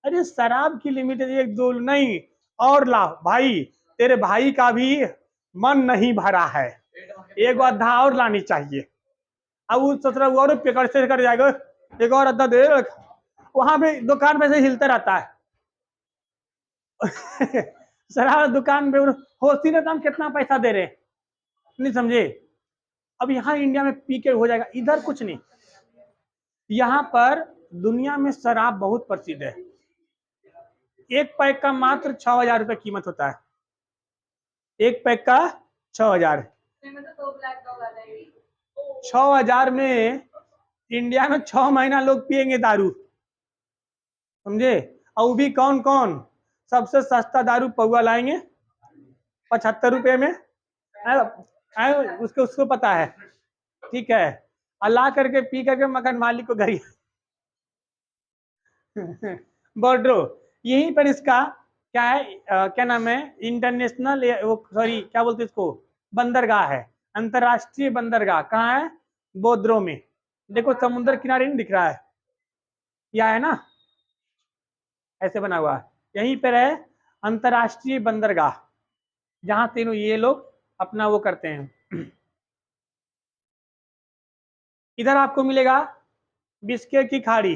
[SPEAKER 1] अरे शराब की लिमिट 1-2 नहीं, और ला भाई, तेरे भाई का भी मन नहीं भरा है, एक अद्धा और लानी चाहिए। अब वो सोच रहा और पेकर से कर जाएगा, एक और अद्धा दे, वहां पे दुकान पे से हिलता रहता है। शराब दुकान पे होती ना, हम कितना पैसा दे रहे, नहीं समझे। अब यहाँ इंडिया में पी के हो जाएगा, इधर कुछ नहीं। यहाँ पर दुनिया में शराब बहुत प्रसिद्ध है। एक पैक का मात्र 6,000 रुपए कीमत होता है, एक पैक का 6,000। 6,000 में इंडिया में 6 महीना लोग पियेंगे दारू, समझे। और वो भी कौन कौन, सबसे सस्ता दारू पौवा लाएंगे 75 रुपए में, उसको पता है, ठीक है। अल्लाह करके पी करके मकान मालिक को घर। बॉर्डरो, यहीं पर इसका क्या है, क्या नाम है, इंटरनेशनल, वो सॉरी क्या बोलते हैं इसको, बंदरगाह है, अंतरराष्ट्रीय बंदरगाह कहाँ है, बोद्रो में। देखो समुद्र किनारे नहीं दिख रहा है, या है ना, ऐसे बना हुआ है, यहीं पर है अंतरराष्ट्रीय बंदरगाह, जहां तीनों ये लोग अपना वो करते हैं। इधर आपको मिलेगा बिस्के की खाड़ी,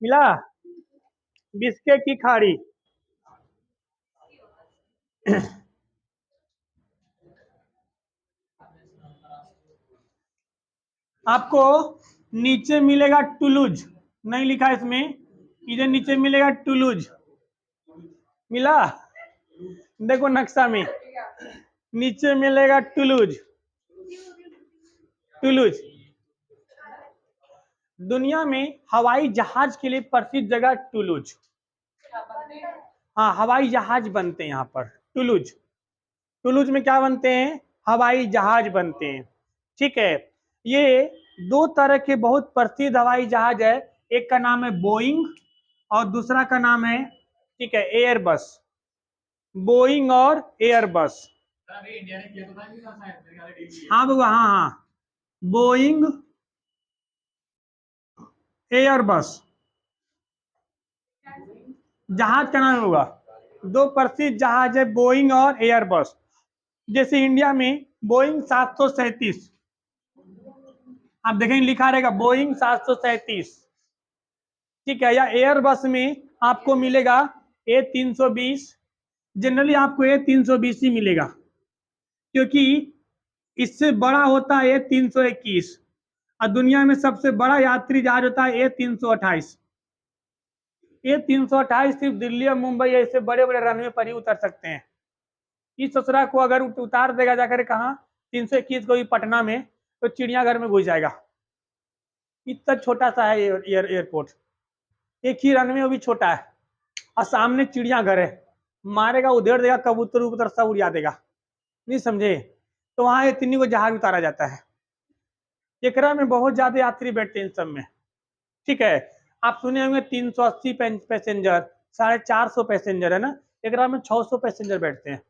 [SPEAKER 1] मिला, बिस्के की खाड़ी। आपको नीचे मिलेगा टुलुज, नहीं लिखा इसमें, इधर नीचे मिलेगा टुलुज, मिला, देखो नक्शा में नीचे मिलेगा टुलुज, टुलुज दुनिया में हवाई जहाज के लिए प्रसिद्ध जगह टुलुज। हाँ, हवाई जहाज बनते हैं यहाँ पर, टुलुज, टुलुज में क्या बनते हैं, हवाई जहाज बनते हैं। ठीक है, ये दो तरह के बहुत प्रसिद्ध हवाई जहाज है, एक का नाम है बोइंग और दूसरा का नाम है, ठीक है, एयरबस, बोइंग और एयरबस। हाँ बाबा, हाँ हाँ, बोइंग, एयरबस, जहाज का नाम होगा, दो प्रसिद्ध जहाज है बोइंग और एयरबस। जैसे इंडिया में बोइंग 737, आप देखेंगे लिखा रहेगा बोइंग 737, ठीक है, या एयरबस में आपको मिलेगा A320, जनरली आपको A320 ही मिलेगा, क्योंकि इससे बड़ा होता है A321, और दुनिया में सबसे बड़ा यात्री जहाज होता है A328। A328 सिर्फ दिल्ली और मुंबई ऐसे बड़े बड़े रनवे पर ही उतर सकते हैं। इस ससुरा को अगर उतार देगा जाकर कहाँ, 321 को भी पटना में, तो चिड़ियाघर में घुस जाएगा, इतना छोटा सा है एयरपोर्ट, एक ही रनवे वो भी छोटा है, और सामने चिड़ियाघर है, मारेगा उधेड़ देगा, कबूतर उबूतर सब उड़ा देगा, नहीं समझे, तो वहां इतनी को जहाज उतारा जाता है, एकरा में बहुत ज्यादा यात्री बैठते हैं इन सब में। ठीक है, आप सुने होंगे 380 पैसेंजर, 450 पैसेंजर है ना, एकरा में 600 पैसेंजर बैठते हैं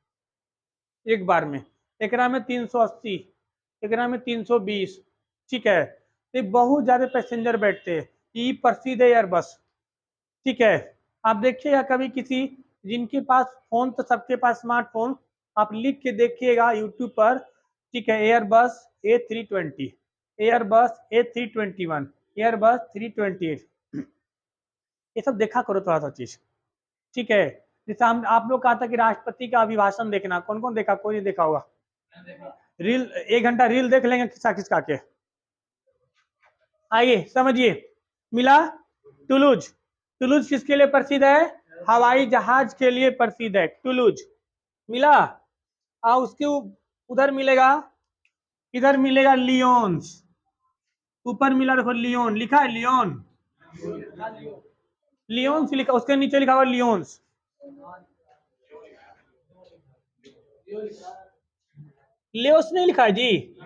[SPEAKER 1] एक बार में, एकरा में 380, एकरा में 320, ठीक है, ये बहुत ज्यादा पैसेंजर बैठते हैं, ये प्रसिद्ध है एयरबस। ठीक है, आप देखिएगा कभी किसी, जिनके पास फोन, तो सबके पास स्मार्टफोन, आप लिख के देखिएगा यूट्यूब पर, ठीक है, Airbus A320, Airbus A321, Airbus 328, ये सब देखा करो थोड़ा सा चीज। ठीक है, जैसे हम आप लोग कहा था कि राष्ट्रपति का अभिभाषण देखना, कौन कौन देखा, कोई नहीं देखा होगा, रील 1 घंटा रील देख लेंगे खिसका खिसका के। आइए समझिए, मिला, टुलुज, टुलुज किसके लिए प्रसिद्ध है, हवाई जहाज के लिए प्रसिद्ध है टुलुज, मिला। उसके उधर मिलेगा, इधर मिलेगा लियोन्स, ऊपर मिला देखो लियोन, लिखा है लियोन, लियोन्स लिखा, उसके नीचे लिखा हुआ लियोन्स, लियोस नहीं लिखा है जी,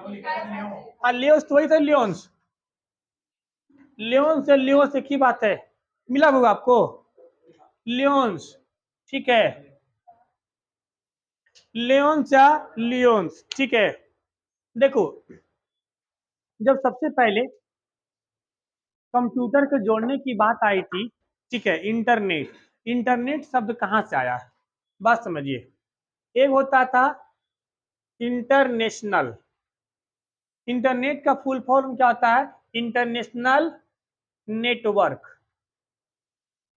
[SPEAKER 1] हाँ लियोस तो वही था, लियोन्स, लियोन से लियोस एक ही बात है, मिला होगा आपको, लियोन्स, ठीक है, लियोन्स या लियोन्स, ठीक है। देखो, जब सबसे पहले कंप्यूटर को जोड़ने की बात आई थी, ठीक है, इंटरनेट, इंटरनेट शब्द कहाँ से आया है, बात समझिए, एक होता था इंटरनेशनल, इंटरनेट का फुल फॉर्म क्या होता है, इंटरनेशनल नेटवर्क,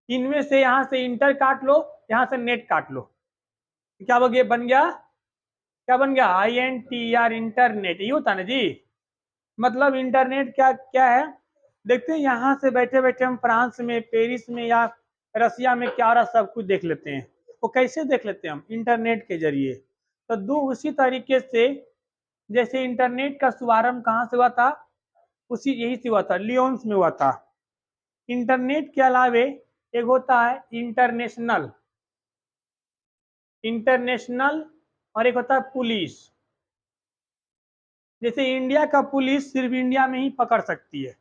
[SPEAKER 1] इनमें से यहां से इंटर काट लो, यहां से नेट काट लो, क्या हो गया, बन गया, क्या बन गया, INTR, इंटरनेट, ये होता ना जी, मतलब इंटरनेट क्या क्या है, देखते हैं यहाँ से बैठे बैठे हम फ्रांस में, पेरिस में या रसिया में क्या हो रहा सब कुछ देख लेते हैं, वो कैसे देख लेते हैं हम, इंटरनेट के जरिए। तो दो उसी तरीके से, जैसे इंटरनेट का शुभारंभ कहाँ से हुआ था, उसी यही से हुआ था, लियोन्स में हुआ था। इंटरनेट के अलावे एक होता है इंटरनेशनल, इंटरनेशनल, और एक होता है पुलिस, जैसे इंडिया का पुलिस सिर्फ इंडिया में ही पकड़ सकती है,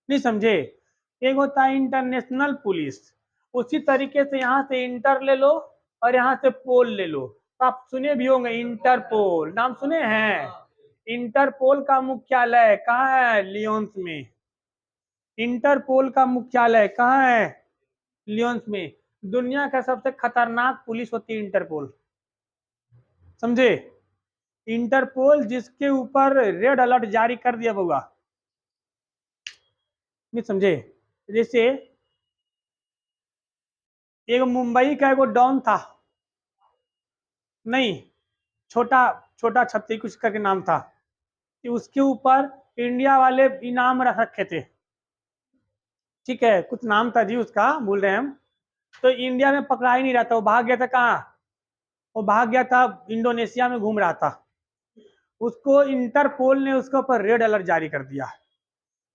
[SPEAKER 1] नहीं समझे, एक होता है इंटरनेशनल पुलिस, उसी तरीके से यहाँ से इंटर ले लो और यहाँ से पोल ले लो। तो आप सुने भी होंगे इंटरपोल, नाम सुने हैं? इंटरपोल का मुख्यालय कहाँ है? लियोन्स में। इंटरपोल का मुख्यालय कहाँ है? लियोन्स में। दुनिया का सबसे खतरनाक पुलिस होती है इंटरपोल, समझे? इंटरपोल जिसके ऊपर रेड अलर्ट जारी कर दिया होगा, नहीं समझे? जैसे एक मुंबई का एगो डॉन था, नहीं, छोटा छोटा छत्ती कुछ करके नाम था, कि उसके ऊपर इंडिया वाले इनाम रख रखे थे, ठीक है, कुछ नाम था जी उसका, भूल रहे हैं हम। तो इंडिया में पकड़ा ही नहीं रहा था, वो भाग गया था। कहाँ? वो भाग गया था, इंडोनेशिया में घूम रहा था। उसको इंटरपोल ने उसके ऊपर रेड अलर्ट जारी कर दिया।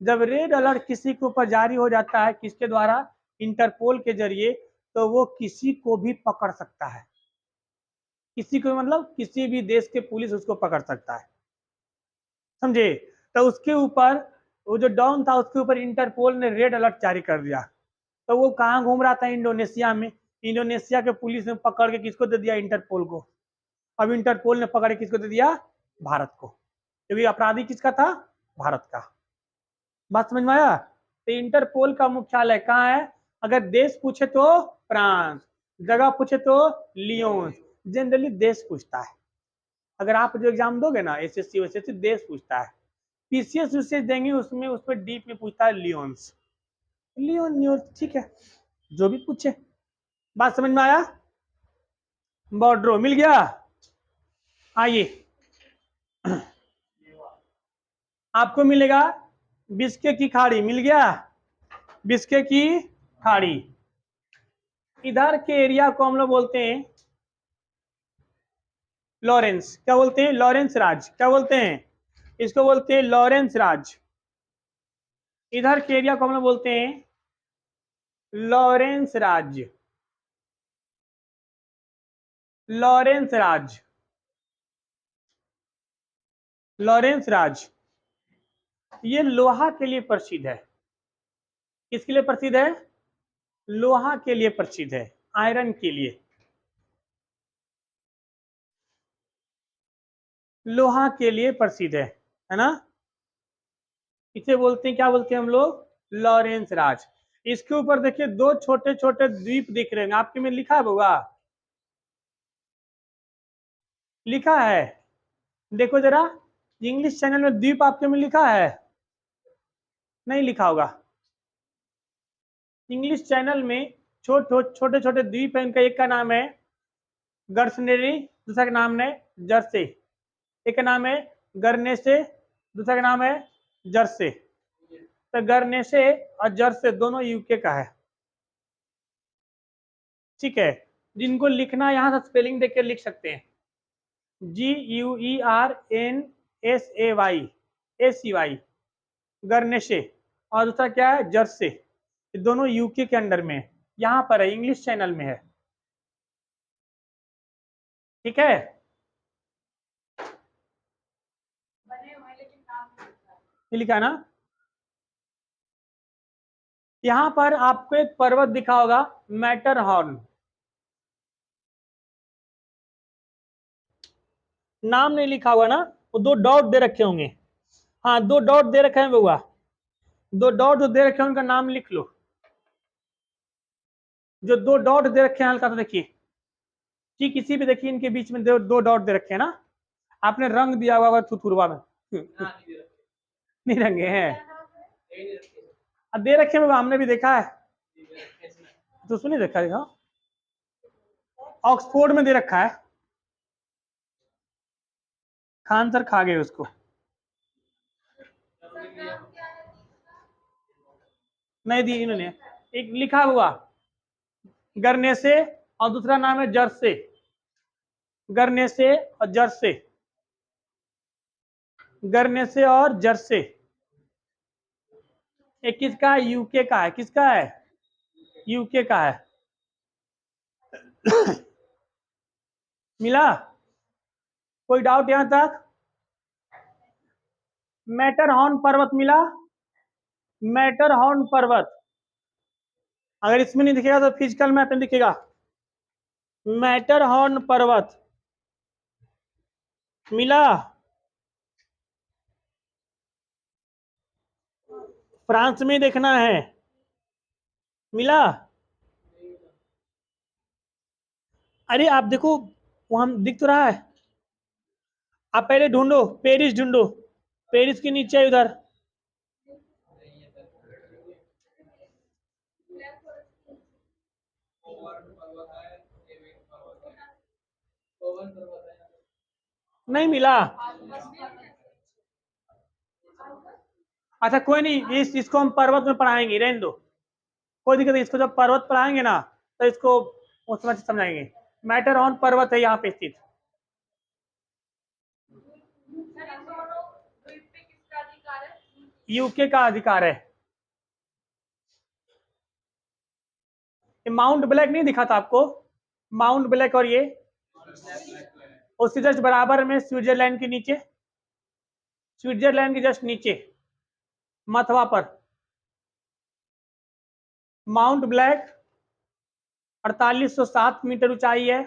[SPEAKER 1] जब रेड अलर्ट किसी के ऊपर जारी हो जाता है, किसके द्वारा? इंटरपोल के जरिए, तो वो किसी को भी पकड़ सकता है। किसी को मतलब किसी भी देश के पुलिस उसको पकड़ सकता है, समझे? तो उसके ऊपर वो जो डॉन था, उसके ऊपर इंटरपोल ने रेड अलर्ट जारी कर दिया। तो वो कहाँ घूम रहा था? इंडोनेशिया में। इंडोनेशिया के पुलिस ने पकड़ के किसको दे दिया? इंटरपोल को। अब इंटरपोल ने पकड़ के किसको दे दिया? भारत को, क्योंकि अपराधी किसका था? भारत का। बात समझ में आया? तो इंटरपोल का मुख्यालय कहाँ है? अगर देश पूछे तो फ्रांस, जगह पूछे तो लियोन। जनरली देश पूछता है, अगर आप जो एग्जाम दोगे ना एसएससी वैसे देश पूछता है। पीसीएस विशेष देंगे उसमें, उस पर डीप में पूछता है लियोन्स, लियोन न्यूज, ठीक है, जो भी पूछे। बात समझ में आया? बॉर्डरो मिल गया। आइए, आपको मिलेगा बिस्के की खाड़ी, मिल गया, बिस्के की खाड़ी। इधर के एरिया को हम लोग बोलते हैं लॉरेंस, क्या बोलते हैं? लॉरेंस राज, क्या बोलते हैं? इसको बोलते हैं लॉरेंस राज। इधर के एरिया को हम लोग बोलते हैं लॉरेंस राज, लॉरेंस राज, लॉरेंस राज। ये लोहा के लिए प्रसिद्ध है। किसके लिए प्रसिद्ध है? लोहा के लिए प्रसिद्ध है, आयरन के लिए, लोहा के लिए प्रसिद्ध है ना? इसे बोलते हैं, क्या बोलते हैं हम लोग? लॉरेंस राज। इसके ऊपर देखिए दो छोटे छोटे द्वीप दिख रहे हैं, आपके में लिखा होगा, लिखा है, देखो जरा, इंग्लिश चैनल में द्वीप आपके में लिखा है? नहीं लिखा होगा। इंग्लिश चैनल में छोटे छोटे द्वीप है, इनका एक का नाम है गर्सनेरी, दूसरा का नाम है जर्से। एक का नाम है गरनेसे, दूसरा का नाम है जर्से। तो गरनेसे और जर्से दोनों यूके का है, ठीक है। जिनको लिखना यहाँ से स्पेलिंग देख के लिख सकते हैं, GUERNSAY, ACY, गरनेशे। और दूसरा क्या है? जर्से। ये दोनों यूके के अंडर में है, यहाँ पर है, इंग्लिश चैनल में है, ठीक है। ये लिखा है ना? यहाँ पर आपको एक पर्वत दिखा होगा, मैटरहॉर्न, नाम नहीं लिखा हुआ ना, वो दो डॉट दे रखे होंगे, हाँ दो डॉट दे रखे हैं बउआ, दो डॉट जो दे रखे हैं उनका नाम लिख लो। जो दो डॉट दे रखे हैं हल्का सा देखिए, ठीक किसी भी देखिए इनके बीच में दो डॉट दे रखे हैं ना, आपने रंग दिया हुआ थुथुरवा में नहीं रंगे हैं, अब दे रखे हैं, हमने भी देखा है, तो सुनिए देखा देखा, ऑक्सफोर्ड में दे रखा है, खान सर खा गए उसको, नहीं दी इन्होंने, एक लिखा हुआ गरनेसे और दूसरा नाम है जर्से, गरनेसे और जर्से, गरनेसे और जर्से। एक किसका है? यूके का है, किसका है? यूके का है। मिला? कोई डाउट यहां तक? मैटरहॉर्न पर्वत मिला? मैटरहॉर्न पर्वत, अगर इसमें नहीं दिखेगा तो फिजिकल मैप में दिखेगा। मैटरहॉर्न पर्वत मिला, फ्रांस में देखना है, मिला। अरे आप देखो, वहां दिख तो रहा है। आप पहले ढूंढो, पेरिस ढूंढो, पेरिस के नीचे है उधर। नहीं मिला। अच्छा कोई नहीं, इसको हम पर्वत में पढ़ाएंगे, रहने दो, कोई दिक्कत नहीं। इसको जब पर्वत पढ़ाएंगे ना तो इसको उस समय समझाएंगे। मैटर ऑन पर्वत है यहाँ पे स्थित। यूके का अधिकार है। माउंट ब्लैक नहीं दिखा था आपको? माउंट ब्लैक और ये उसके जस्ट बराबर में स्विट्जरलैंड के नीचे, स्विट्जरलैंड के जस्ट नीचे मथवा पर माउंट ब्लैक 4807 मीटर ऊंचाई है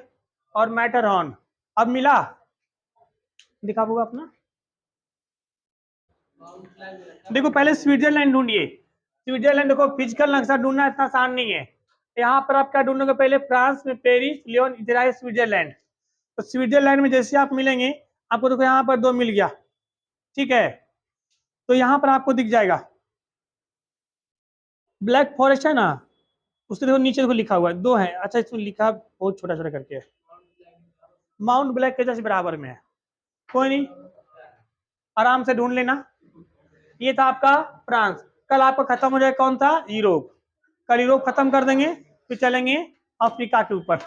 [SPEAKER 1] और मैटरहॉर्न। अब मिला, दिखा होगा अपना। देखो पहले स्विट्जरलैंड ढूंढिए, स्विट्जरलैंड देखो, फिजिकल नक्शा ढूंढना इतना आसान नहीं है। यहाँ पर आप क्या ढूंढोगे, पहले फ्रांस में पेरिस, लियोन, इधर आए स्विट्जरलैंड। तो स्विट्जरलैंड में जैसे आप मिलेंगे, आपको देखो यहाँ पर दो मिल गया, ठीक है। तो यहाँ पर आपको दिख जाएगा ब्लैक फॉरेस्ट है ना, उसके देखो नीचे देखो लिखा हुआ है, दो है। अच्छा इसमें लिखा बहुत छोटा छोटा करके है, माउंट ब्लैक के जैसे बराबर में है। कोई नहीं, आराम से ढूंढ लेना। ये था आपका फ्रांस। कल आपका खत्म हो जाएगा कौन था, यूरोप। कल यूरोप खत्म कर देंगे, फिर चलेंगे अफ्रीका के ऊपर।